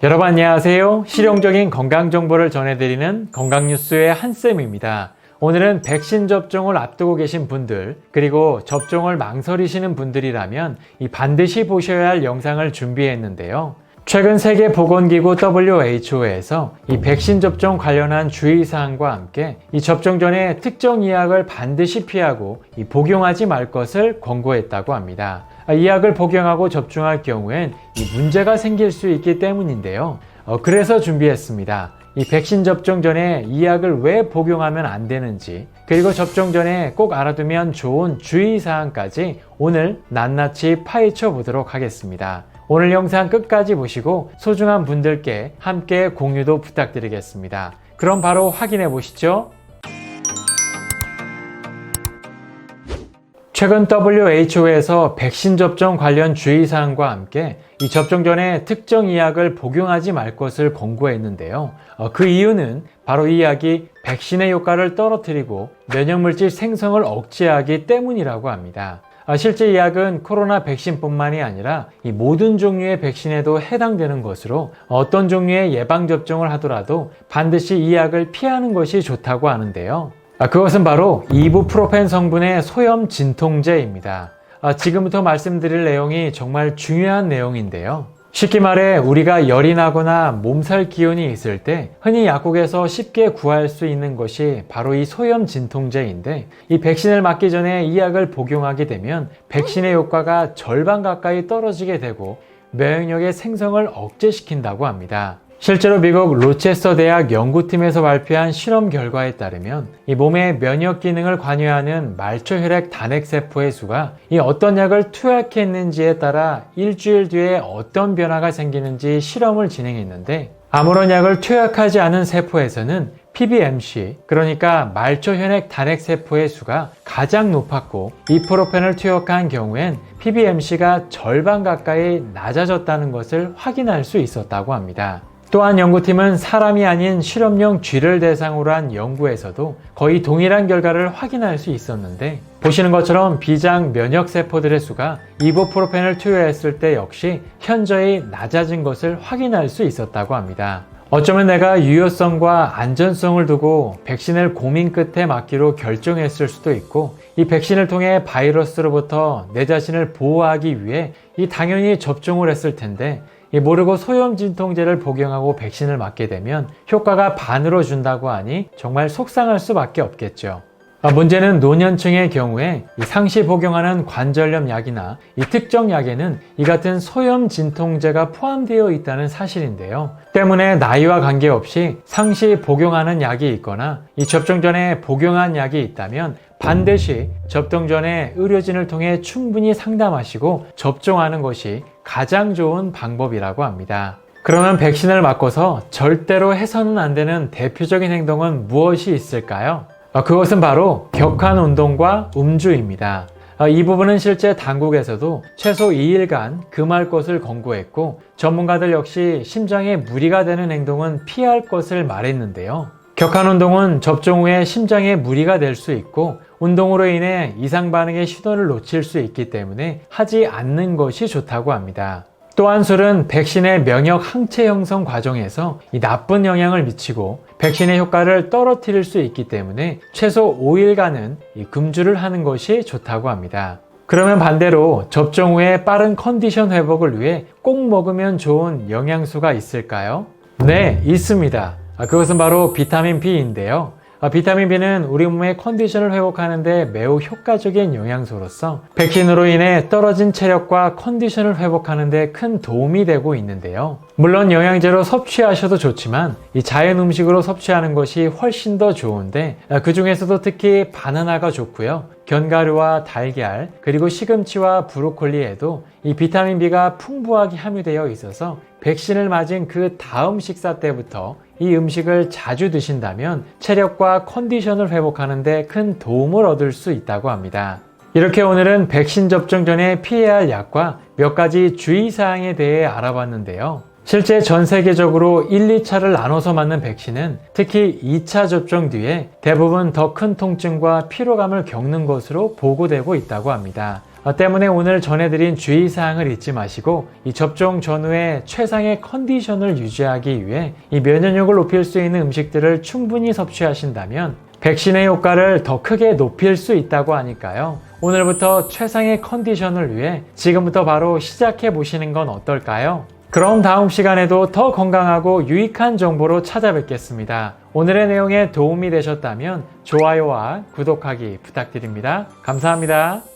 여러분 안녕하세요. 실용적인 건강 정보를 전해드리는 건강뉴스의 한쌤입니다. 오늘은 백신 접종을 앞두고 계신 분들, 그리고 접종을 망설이시는 분들이라면 반드시 보셔야 할 영상을 준비했는데요. 최근 세계보건기구 WHO에서 백신 접종 관련한 주의사항과 함께 접종 전에 특정 이약을 반드시 피하고 복용하지 말 것을 권고했다고 합니다. 이 약을 복용하고 접종할 경우엔 문제가 생길 수 있기 때문인데요. 그래서 준비했습니다. 백신 접종 전에 이 약을 왜 복용하면 안 되는지, 그리고 접종 전에 꼭 알아두면 좋은 주의사항까지 오늘 낱낱이 파헤쳐 보도록 하겠습니다. 오늘 영상 끝까지 보시고 소중한 분들께 함께 공유도 부탁드리겠습니다. 그럼 바로 확인해 보시죠. 최근 WHO에서 백신 접종 관련 주의사항과 함께 접종 전에 특정 이약을 복용하지 말 것을 권고했는데요. 그 이유는 바로 이 약이 백신의 효과를 떨어뜨리고 면역물질 생성을 억제하기 때문이라고 합니다. 실제 이 약은 코로나 백신뿐만이 아니라 모든 종류의 백신에도 해당되는 것으로 어떤 종류의 예방접종을 하더라도 반드시 이 약을 피하는 것이 좋다고 하는데요. 그것은 바로 이부프로펜 성분의 소염 진통제입니다. 지금부터 말씀드릴 내용이 정말 중요한 내용인데요. 쉽게 말해 우리가 열이 나거나 몸살 기운이 있을 때 흔히 약국에서 쉽게 구할 수 있는 것이 바로 이 소염 진통제인데, 이 백신을 맞기 전에 이 약을 복용하게 되면 백신의 효과가 절반 가까이 떨어지게 되고 면역력의 생성을 억제시킨다고 합니다. 실제로 미국 로체스터 대학 연구팀에서 발표한 실험 결과에 따르면 이 몸의 면역 기능을 관여하는 말초혈액 단핵세포의 수가 어떤 약을 투약했는지에 따라 일주일 뒤에 어떤 변화가 생기는지 실험을 진행했는데, 아무런 약을 투약하지 않은 세포에서는 PBMC, 그러니까 말초혈액 단핵세포의 수가 가장 높았고, 이프로펜을 투약한 경우엔 PBMC가 절반 가까이 낮아졌다는 것을 확인할 수 있었다고 합니다. 또한 연구팀은 사람이 아닌 실험용 쥐를 대상으로 한 연구에서도 거의 동일한 결과를 확인할 수 있었는데, 보시는 것처럼 비장 면역세포들의 수가 이부프로펜을 투여했을 때 역시 현저히 낮아진 것을 확인할 수 있었다고 합니다. 어쩌면 내가 유효성과 안전성을 두고 백신을 고민 끝에 맞기로 결정했을 수도 있고, 이 백신을 통해 바이러스로부터 내 자신을 보호하기 위해 당연히 접종을 했을 텐데, 모르고 소염 진통제를 복용하고 백신을 맞게 되면 효과가 반으로 준다고 하니 정말 속상할 수밖에 없겠죠. 문제는 노년층의 경우에 상시 복용하는 관절염 약이나 특정 약에는 이 같은 소염 진통제가 포함되어 있다는 사실인데요. 때문에 나이와 관계없이 상시 복용하는 약이 있거나 접종 전에 복용한 약이 있다면 반드시 접종 전에 의료진을 통해 충분히 상담하시고 접종하는 것이 가장 좋은 방법이라고 합니다. 그러면 백신을 맞고서 절대로 해서는 안 되는 대표적인 행동은 무엇이 있을까요? 그것은 바로 격한 운동과 음주입니다. 이 부분은 실제 당국에서도 최소 2일간 금할 것을 권고했고, 전문가들 역시 심장에 무리가 되는 행동은 피할 것을 말했는데요. 격한 운동은 접종 후에 심장에 무리가 될 수 있고, 운동으로 인해 이상 반응의 신호를 놓칠 수 있기 때문에 하지 않는 것이 좋다고 합니다. 또한 술은 백신의 면역 항체 형성 과정에서 나쁜 영향을 미치고 백신의 효과를 떨어뜨릴 수 있기 때문에 최소 5일간은 금주를 하는 것이 좋다고 합니다. 그러면 반대로 접종 후에 빠른 컨디션 회복을 위해 꼭 먹으면 좋은 영양소가 있을까요? 네, 있습니다. 그것은 바로 비타민 B인데요. 비타민 B는 우리 몸의 컨디션을 회복하는 데 매우 효과적인 영양소로서 백신으로 인해 떨어진 체력과 컨디션을 회복하는 데 큰 도움이 되고 있는데요. 물론 영양제로 섭취하셔도 좋지만 자연 음식으로 섭취하는 것이 훨씬 더 좋은데, 그 중에서도 특히 바나나가 좋고요. 견과류와 달걀, 그리고 시금치와 브로콜리에도 비타민 B가 풍부하게 함유되어 있어서 백신을 맞은 그 다음 식사 때부터 이 음식을 자주 드신다면 체력과 컨디션을 회복하는 데 큰 도움을 얻을 수 있다고 합니다. 이렇게 오늘은 백신 접종 전에 피해야 할 약과 몇 가지 주의사항에 대해 알아봤는데요. 실제 전 세계적으로 1, 2차를 나눠서 맞는 백신은 특히 2차 접종 뒤에 대부분 더 큰 통증과 피로감을 겪는 것으로 보고되고 있다고 합니다. 때문에 오늘 전해드린 주의사항을 잊지 마시고 이 접종 전후에 최상의 컨디션을 유지하기 위해 이 면역력을 높일 수 있는 음식들을 충분히 섭취하신다면 백신의 효과를 더 크게 높일 수 있다고 하니까요. 오늘부터 최상의 컨디션을 위해 지금부터 바로 시작해 보시는 건 어떨까요? 그럼 다음 시간에도 더 건강하고 유익한 정보로 찾아뵙겠습니다. 오늘의 내용에 도움이 되셨다면 좋아요와 구독하기 부탁드립니다. 감사합니다.